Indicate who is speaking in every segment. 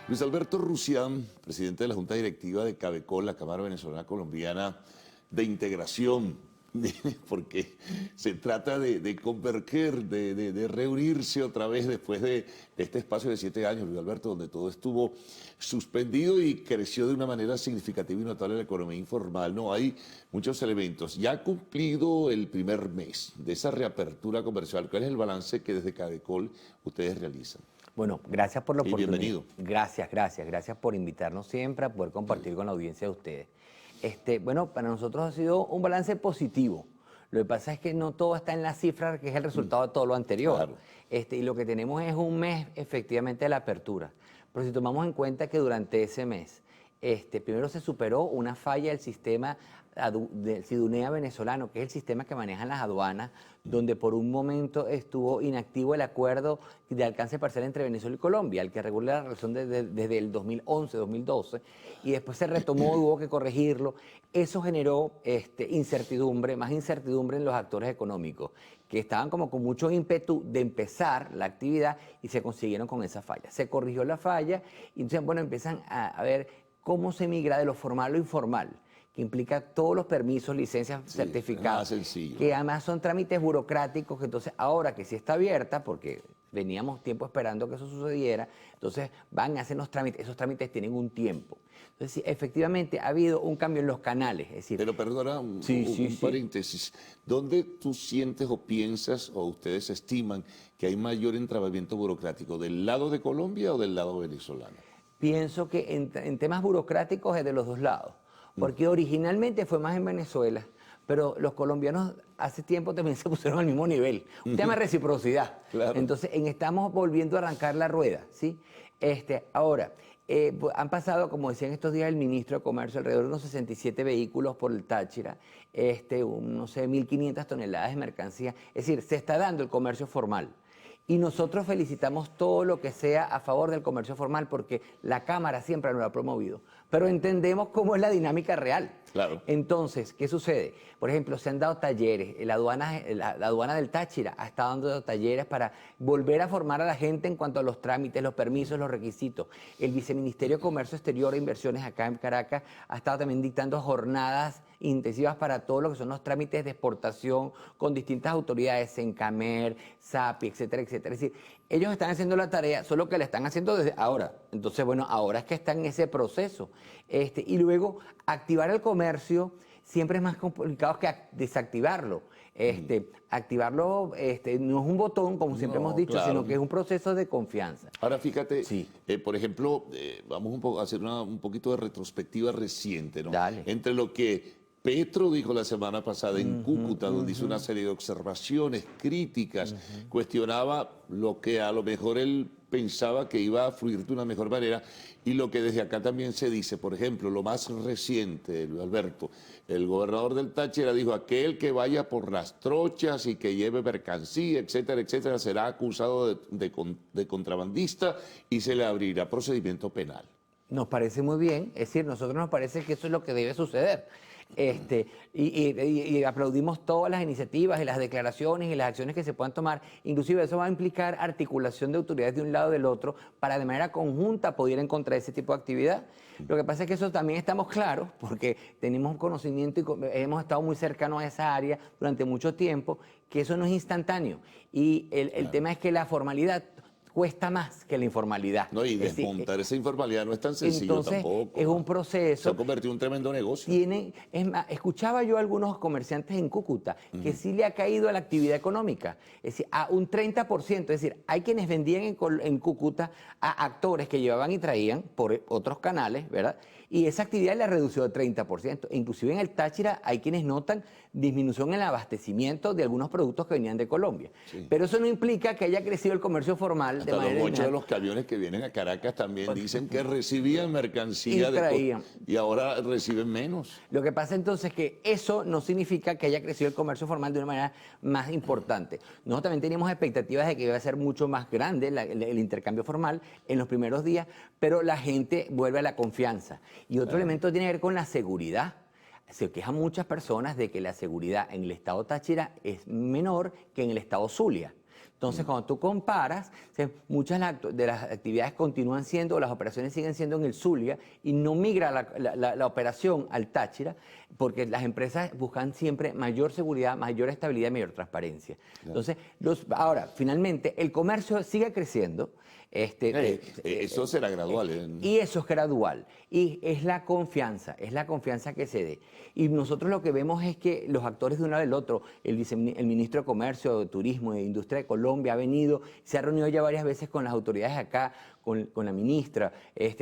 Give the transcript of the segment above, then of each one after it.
Speaker 1: Luis Alberto Rusián, presidente de la Junta Directiva de CABECOL, la Cámara Venezolana Colombiana de Integración, porque se trata de converger, de reunirse otra vez después de este espacio de 7 años, Luis Alberto, donde todo estuvo suspendido y creció de una manera significativa y notable la economía informal. No, hay muchos elementos. Ya ha cumplido el primer mes de esa reapertura comercial. ¿Cuál es el balance que desde CABECOL ustedes realizan?
Speaker 2: Bueno, gracias por la
Speaker 1: Y
Speaker 2: oportunidad.
Speaker 1: bienvenido.
Speaker 2: Gracias por invitarnos siempre a poder compartir con la audiencia de ustedes. Bueno, para nosotros ha sido un balance positivo. Lo que pasa es que no todo está en la cifra, que es el resultado de todo lo anterior.
Speaker 1: Claro.
Speaker 2: Y lo que tenemos es un mes efectivamente de la apertura. Pero si tomamos en cuenta que durante ese mes, primero se superó una falla del sistema del Sidunea venezolano, que es el sistema que manejan las aduanas, donde por un momento estuvo inactivo el acuerdo de alcance parcial entre Venezuela y Colombia, el que regula la relación desde el 2011, 2012, y después se retomó, hubo que corregirlo. Eso generó incertidumbre, más incertidumbre en los actores económicos, que estaban como con mucho ímpetu de empezar la actividad y se consiguieron con esa falla. Se corrigió la falla y entonces, bueno, empiezan a ver cómo se migra de lo formal a lo informal, que implica todos los permisos, licencias,
Speaker 1: Sí,
Speaker 2: certificados,
Speaker 1: más sencillo.
Speaker 2: que además son trámites burocráticos, que entonces ahora que sí está abierta, porque veníamos tiempo esperando que eso sucediera, entonces van a hacer los trámites, esos trámites tienen un tiempo. Entonces, sí, efectivamente ha habido un cambio en los canales, es decir...
Speaker 1: Pero perdona un
Speaker 2: Sí.
Speaker 1: paréntesis. ¿Dónde tú sientes o piensas o ustedes estiman que hay mayor entrabamiento burocrático? ¿Del lado de Colombia o del lado venezolano?
Speaker 2: Pienso que en temas burocráticos es de los dos lados, porque originalmente fue más en Venezuela, pero los colombianos hace tiempo también se pusieron al mismo nivel. Un tema de reciprocidad.
Speaker 1: Claro.
Speaker 2: Entonces, estamos volviendo a arrancar la rueda, ¿sí? Ahora, han pasado, como decía en estos días el ministro de Comercio, alrededor de unos 67 vehículos por el Táchira, no sé, 1.500 toneladas de mercancía. Es decir, se está dando el comercio formal. Y nosotros felicitamos todo lo que sea a favor del comercio formal porque la Cámara siempre lo ha promovido. Pero entendemos cómo es la dinámica real.
Speaker 1: Claro.
Speaker 2: Entonces, ¿qué sucede? Por ejemplo, se han dado talleres. La aduana del Táchira ha estado dando talleres para volver a formar a la gente en cuanto a los trámites, los permisos, los requisitos. El Viceministerio de Comercio Exterior e Inversiones acá en Caracas ha estado también dictando jornadas intensivas para todo lo que son los trámites de exportación con distintas autoridades, Sencamer, SAPI, etcétera, etcétera. Es decir, ellos están haciendo la tarea, solo que la están haciendo desde ahora. Entonces, bueno, ahora es que están en ese proceso. Y luego, activar el comercio siempre es más complicado que desactivarlo. Activarlo no es un botón, como siempre hemos dicho,
Speaker 1: claro,
Speaker 2: sino que es un proceso de confianza.
Speaker 1: Ahora fíjate,
Speaker 2: Sí.
Speaker 1: por ejemplo, vamos a hacer un poquito de retrospectiva reciente, ¿no?
Speaker 2: Dale.
Speaker 1: Entre lo que Petro dijo la semana pasada en Cúcuta, donde hizo una serie de observaciones críticas, cuestionaba lo que a lo mejor él pensaba que iba a fluir de una mejor manera, y lo que desde acá también se dice, por ejemplo, lo más reciente, Luis Alberto, el gobernador del Táchira dijo, aquel que vaya por las trochas y que lleve mercancía, etcétera, etcétera, será acusado de contrabandista y se le abrirá procedimiento penal.
Speaker 2: Nos parece muy bien, es decir, nosotros nos parece que eso es lo que debe suceder. Y aplaudimos todas las iniciativas y las declaraciones y las acciones que se puedan tomar. Inclusive eso va a implicar articulación de autoridades de un lado y del otro para de manera conjunta poder encontrar ese tipo de actividad. Lo que pasa es que eso también estamos claros porque tenemos conocimiento y hemos estado muy cercanos a esa área durante mucho tiempo, que eso no es instantáneo. Y el tema es que la formalidad cuesta más que la informalidad.
Speaker 1: No, y
Speaker 2: Es decir,
Speaker 1: desmontar esa informalidad no es tan sencillo
Speaker 2: entonces,
Speaker 1: tampoco.
Speaker 2: es un
Speaker 1: Se
Speaker 2: proceso.
Speaker 1: ha convertido en un tremendo negocio.
Speaker 2: Es más, escuchaba yo a algunos comerciantes en Cúcuta que sí le ha caído a la actividad económica, es decir, a un 30%. Es decir, hay quienes vendían en Cúcuta a actores que llevaban y traían por otros canales, ¿verdad? Y esa actividad le redució de 30%. Inclusive en el Táchira hay quienes notan disminución en el abastecimiento de algunos productos que venían de Colombia.
Speaker 1: Sí.
Speaker 2: Pero eso no implica que haya crecido el comercio formal de
Speaker 1: Hasta los
Speaker 2: manera
Speaker 1: bochos de
Speaker 2: inmediata.
Speaker 1: los camiones que vienen a Caracas también dicen que recibían mercancía
Speaker 2: Y traían.
Speaker 1: y ahora reciben menos.
Speaker 2: Lo que pasa entonces es que eso no significa que haya crecido el comercio formal de una manera más importante. Nosotros también teníamos expectativas de que iba a ser mucho más grande el intercambio formal en los primeros días, pero la gente vuelve a la confianza. Y otro elemento tiene que ver con la seguridad. Se quejan muchas personas de que la seguridad en el estado Táchira es menor que en el estado Zulia. Entonces, cuando tú comparas, muchas de las actividades continúan siendo, o las operaciones siguen siendo en el Zulia y no migra la operación al Táchira, porque las empresas buscan siempre mayor seguridad, mayor estabilidad y mayor transparencia. Claro. Entonces, ahora, finalmente, el comercio sigue creciendo.
Speaker 1: Eso será gradual.
Speaker 2: Y eso es gradual. Y es la confianza que se dé. Y nosotros lo que vemos es que los actores de un lado y del otro, el ministro de Comercio, Turismo e Industria de Colombia ha venido, se ha reunido ya varias veces con las autoridades acá, con la ministra,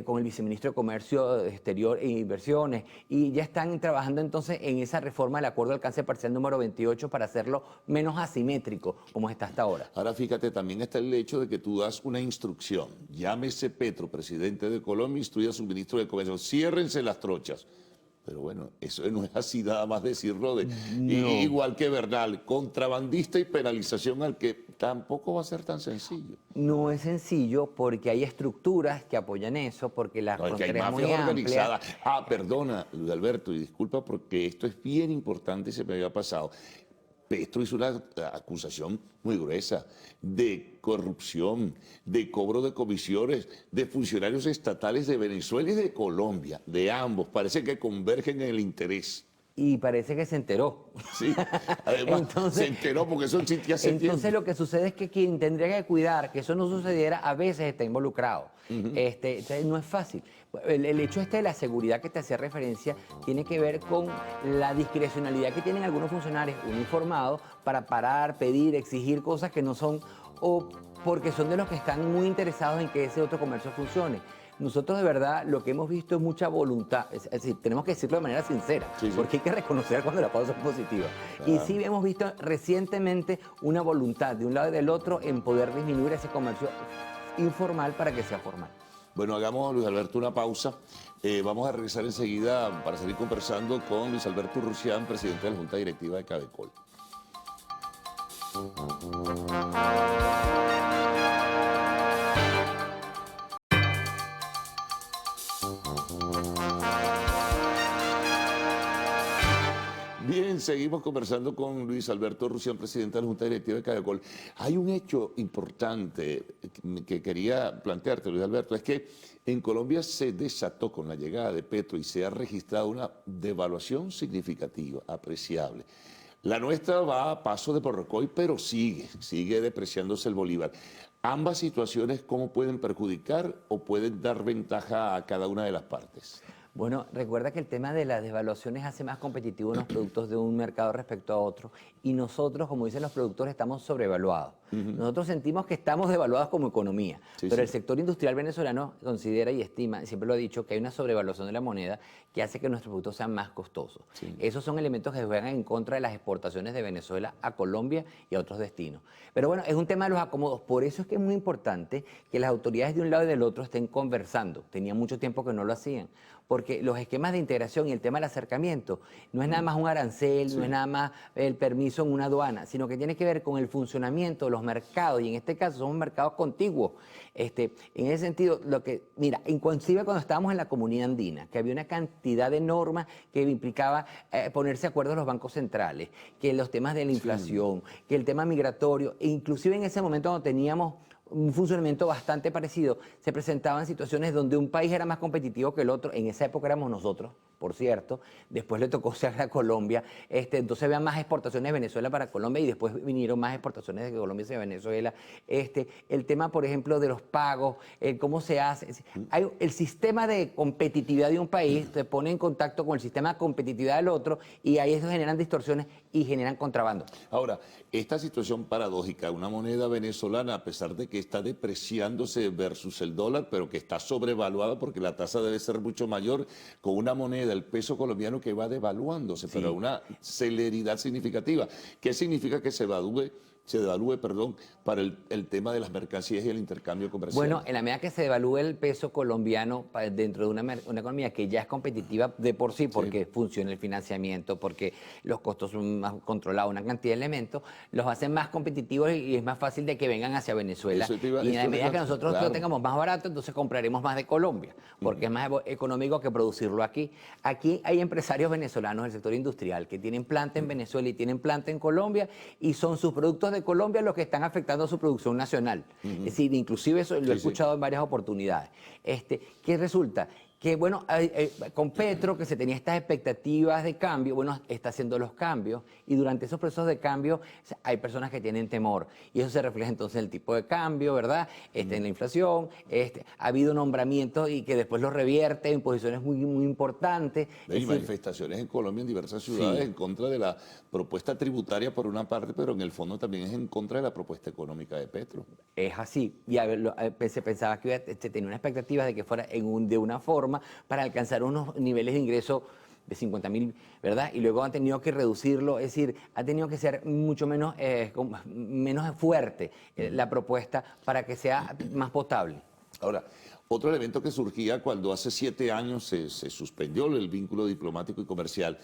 Speaker 2: con el viceministro de Comercio Exterior e Inversiones, y ya están trabajando entonces en esa reforma del Acuerdo de Alcance Parcial número 28 para hacerlo menos asimétrico, como está hasta ahora.
Speaker 1: Ahora fíjate, también está el hecho de que tú das una instrucción, llámese Petro, presidente de Colombia, instruye a su ministro de Comercio, ciérrense las trochas. Pero bueno, eso no es así nada más decirlo, igual que Bernal, contrabandista y penalización al que tampoco va a ser tan sencillo.
Speaker 2: No es sencillo porque hay estructuras que apoyan eso, porque la frontera es muy amplia.
Speaker 1: Perdona, Luis Alberto, y disculpa porque esto es bien importante y se me había pasado. Petro hizo una acusación muy gruesa de corrupción, de cobro de comisiones de funcionarios estatales de Venezuela y de Colombia, de ambos. Parece que convergen en el interés.
Speaker 2: Y parece que se enteró.
Speaker 1: Sí, además se enteró porque eso existía hace tiempo.
Speaker 2: Entonces lo que sucede es que quien tendría que cuidar que eso no sucediera a veces está involucrado. No es fácil. El hecho de la seguridad que te hacía referencia tiene que ver con la discrecionalidad que tienen algunos funcionarios uniformados para parar, pedir, exigir cosas que no son, o porque son de los que están muy interesados en que ese otro comercio funcione. Nosotros de verdad lo que hemos visto es mucha voluntad, es decir, tenemos que decirlo de manera sincera, porque hay que reconocer cuando la pausa es positiva. Claro. Y sí hemos visto recientemente una voluntad de un lado y del otro en poder disminuir ese comercio informal para que sea formal.
Speaker 1: Bueno, hagamos, Luis Alberto, una pausa. Vamos a regresar enseguida para seguir conversando con Luis Alberto Urrusián, presidente de la Junta Directiva de Cabecol. Bien, seguimos conversando con Luis Alberto Urrusián, presidente de la Junta Directiva de Cabecol. Hay un hecho importante que quería plantearte, Luis Alberto, es que en Colombia se desató con la llegada de Petro y se ha registrado una devaluación significativa, apreciable. La nuestra va a paso de Porrocoy, pero sigue depreciándose el bolívar. Ambas situaciones, ¿cómo pueden perjudicar o pueden dar ventaja a cada una de las partes?
Speaker 2: Bueno, recuerda que el tema de las devaluaciones hace más competitivos los productos de un mercado respecto a otro, y nosotros, como dicen los productores, estamos sobrevaluados. Nosotros sentimos que estamos devaluados como economía, pero el sector industrial venezolano considera y estima, y siempre lo ha dicho, que hay una sobrevaluación de la moneda que hace que nuestros productos sean más costosos. Esos son elementos que juegan en contra de las exportaciones de Venezuela a Colombia y a otros destinos. Pero bueno, es un tema de los acomodos. Por eso es que es muy importante que las autoridades de un lado y del otro estén conversando. Tenía mucho tiempo que no lo hacían, porque los esquemas de integración y el tema del acercamiento no es nada más un arancel, no es nada más el permiso en una aduana, sino que tiene que ver con el funcionamiento de los mercados, y en este caso son mercados contiguos. En ese sentido, mira, inclusive cuando estábamos en la comunidad andina, que había una cantidad de normas que implicaba ponerse de acuerdo a los bancos centrales, que los temas de la inflación, que el tema migratorio, e inclusive en ese momento cuando teníamos un funcionamiento bastante parecido, se presentaban situaciones donde un país era más competitivo que el otro. En esa época éramos nosotros, por cierto, después le tocó ser a Colombia, entonces había más exportaciones de Venezuela para Colombia y después vinieron más exportaciones de Colombia hacia Venezuela. El tema, por ejemplo, de los pagos, cómo se hace. El sistema de competitividad de un país se pone en contacto con el sistema de competitividad del otro, y ahí eso generan distorsiones y generan contrabando.
Speaker 1: Ahora, esta situación paradójica, una moneda venezolana, a pesar de que está depreciándose versus el dólar, pero que está sobrevaluada porque la tasa debe ser mucho mayor, con una moneda, el peso colombiano, que va devaluándose, pero a una celeridad significativa. ¿Qué significa que se devalúe, para el tema de las mercancías y el intercambio comercial?
Speaker 2: Bueno, en la medida que se devalúe el peso colombiano dentro de una economía que ya es competitiva de por sí, porque funciona el financiamiento, porque los costos son más controlados, una cantidad de elementos, los hacen más competitivos y es más fácil de que vengan hacia Venezuela. Y en la medida que nosotros lo tengamos más barato, entonces compraremos más de Colombia, porque es más económico que producirlo aquí. aquí hay empresarios venezolanos del sector industrial que tienen planta en Venezuela y tienen planta en Colombia y son sus productos de Colombia los que están afectando su producción nacional. Es decir, inclusive eso lo he escuchado en varias oportunidades. ¿Qué resulta? Que bueno, con Petro, que se tenía estas expectativas de cambio, bueno, está haciendo los cambios y durante esos procesos de cambio hay personas que tienen temor y eso se refleja entonces en el tipo de cambio, ¿verdad? En la inflación, ha habido nombramientos y que después los revierte en posiciones muy, muy importantes.
Speaker 1: Hay manifestaciones en Colombia, en diversas ciudades,
Speaker 2: Sí.
Speaker 1: en contra de la propuesta tributaria por una parte, pero en el fondo también es en contra de la propuesta económica de Petro.
Speaker 2: Es así. Y se pensaba que se tenía una expectativa de que fuera de una forma para alcanzar unos niveles de ingreso de 50.000, ¿verdad? Y luego han tenido que reducirlo, es decir, ha tenido que ser mucho menos, menos fuerte la propuesta para que sea más potable.
Speaker 1: Ahora, otro elemento que surgía cuando hace 7 años se suspendió el vínculo diplomático y comercial,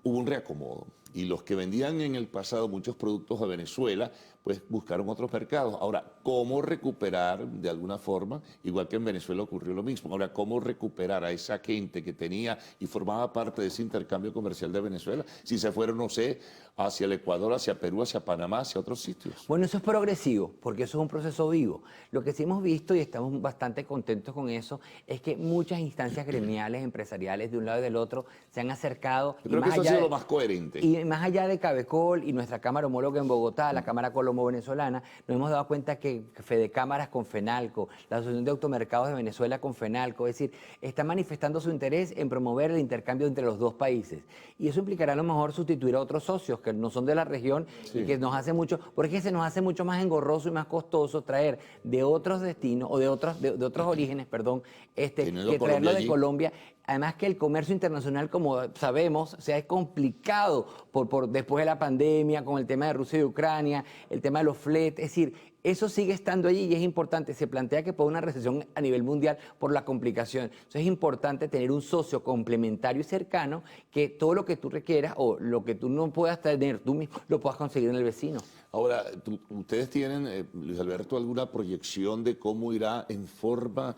Speaker 1: hubo un reacomodo. Y los que vendían en el pasado muchos productos a Venezuela, pues buscaron otros mercados. Ahora, ¿cómo recuperar de alguna forma? Igual que en Venezuela ocurrió lo mismo. Ahora, ¿cómo recuperar a esa gente que tenía y formaba parte de ese intercambio comercial de Venezuela? Si se fueron, no sé, hacia el Ecuador, hacia Perú, hacia Panamá, hacia otros sitios.
Speaker 2: Bueno, eso es progresivo, porque eso es un proceso vivo. Lo que sí hemos visto, y estamos bastante contentos con eso, es que muchas instancias gremiales, empresariales, de un lado y del otro, se han acercado.
Speaker 1: Yo creo que eso ha sido lo más coherente.
Speaker 2: Y más allá de Cabecol y nuestra Cámara homóloga en Bogotá, la Cámara Colombo-Venezolana, nos hemos dado cuenta que Fedecámaras con FENALCO, la Asociación de Automercados de Venezuela con FENALCO, es decir, están manifestando su interés en promover el intercambio entre los dos países. Y eso implicará a lo mejor sustituir a otros socios que no son de la región y que nos hace mucho, porque se nos hace mucho más engorroso y más costoso traer de otros destinos o de otros orígenes, perdón, que traerlo de Colombia. Además que el comercio internacional, como sabemos, es complicado después de la pandemia, con el tema de Rusia y Ucrania, el tema de los fletes, es decir, eso sigue estando allí y es importante. Se plantea que puede haber una recesión a nivel mundial por la complicación. Entonces es importante tener un socio complementario y cercano que todo lo que tú requieras o lo que tú no puedas tener tú mismo, lo puedas conseguir en el vecino.
Speaker 1: Ahora, ¿ustedes tienen, Luis Alberto, alguna proyección de cómo irá en forma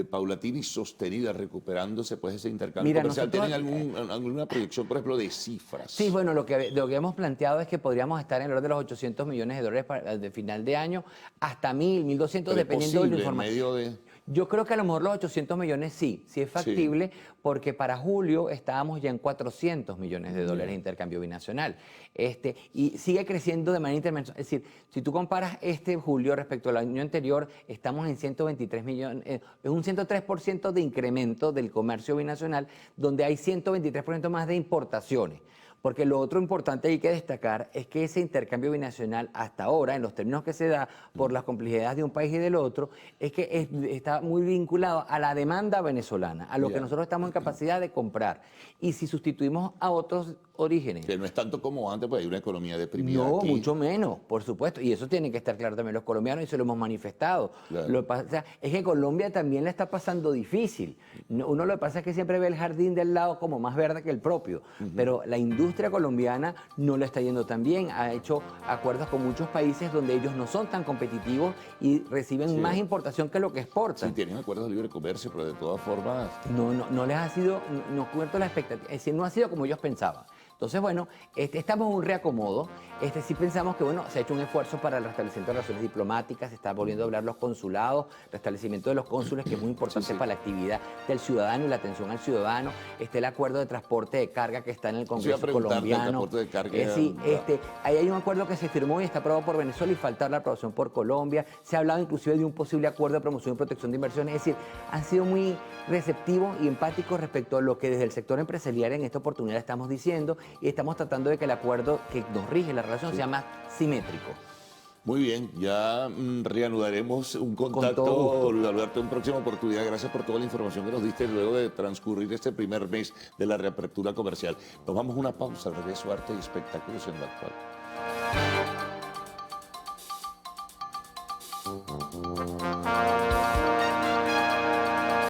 Speaker 1: paulatina y sostenida recuperándose pues ese intercambio comercial? ¿Tienen alguna proyección, por ejemplo, de cifras?
Speaker 2: Sí, bueno, lo que hemos planteado es que podríamos estar en el orden de los $800 millones de final de año hasta 1.000, 1.200, dependiendo de la información. Yo creo que a lo mejor los 800 millones sí es factible, porque para julio estábamos ya en $400 millones de intercambio binacional. Y sigue creciendo de manera intermensual. Es decir, si tú comparas este julio respecto al año anterior, estamos en 123 millones, es un 103% de incremento del comercio binacional, donde hay 123% más de importaciones. Porque lo otro importante que hay que destacar es que ese intercambio binacional hasta ahora, en los términos que se da por las complejidades de un país y del otro, es que está muy vinculado a la demanda venezolana, a lo que nosotros estamos en capacidad de comprar. Y si sustituimos a otros orígenes...
Speaker 1: Que no es tanto como antes, pues hay una economía deprimida
Speaker 2: No,
Speaker 1: aquí.
Speaker 2: mucho menos, por supuesto. Y eso tiene que estar claro también los colombianos y se lo hemos manifestado. Claro. O sea, es que Colombia también la está pasando difícil. Uno lo que pasa es que siempre ve el jardín del lado como más verde que el propio, pero la industria colombiana no le está yendo tan bien. Ha hecho acuerdos con muchos países donde ellos no son tan competitivos y reciben más importación que lo que exportan.
Speaker 1: Sí, tienen acuerdos de libre comercio, pero de todas formas...
Speaker 2: No les ha sido, no cubierto la expectativa, es decir, no ha sido como ellos pensaban. Entonces, bueno, estamos en un reacomodo. Sí pensamos que, bueno, se ha hecho un esfuerzo para el restablecimiento de relaciones diplomáticas, se está volviendo a hablar los consulados, restablecimiento de los cónsules, que es muy importante para la actividad del ciudadano y la atención al ciudadano. El acuerdo de transporte de carga que está en el Congreso colombiano.
Speaker 1: El transporte de carga,
Speaker 2: ahí hay un acuerdo que se firmó y está aprobado por Venezuela y falta la aprobación por Colombia. Se ha hablado inclusive de un posible acuerdo de promoción y protección de inversiones. Es decir, han sido muy receptivos y empáticos respecto a lo que desde el sector empresarial en esta oportunidad estamos diciendo, y estamos tratando de que el acuerdo que nos rige la relación sea más simétrico.
Speaker 1: Muy bien, ya reanudaremos un contacto, Luis Alberto, en próxima oportunidad. Gracias por toda la información que nos diste luego de transcurrir este primer mes de la reapertura comercial. Tomamos una pausa, regreso a Arte y Espectáculos en lo Actual.